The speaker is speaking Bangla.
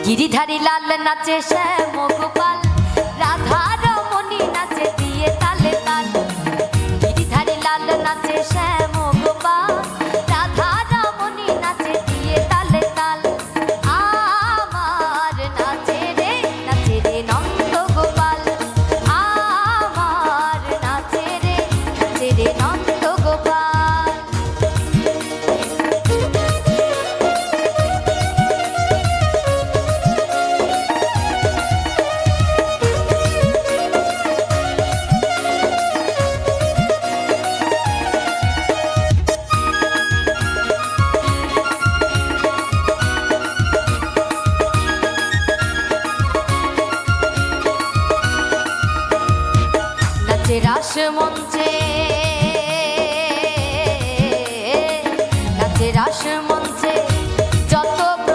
গিরিধারী লাল নাচে শ্যাম গোপাল, রাধা রমণী নাচে দিয়ে তালে তাল। গিরিধারী লাল নাচে শ্যাম গোপাল, রাধা রমণী নাচে দিয়ে তালে তাল। আমার নাচে রে নন্দ গোপাল, আমার নাচে রে নন্দ গোপাল। রাস মঞ্চ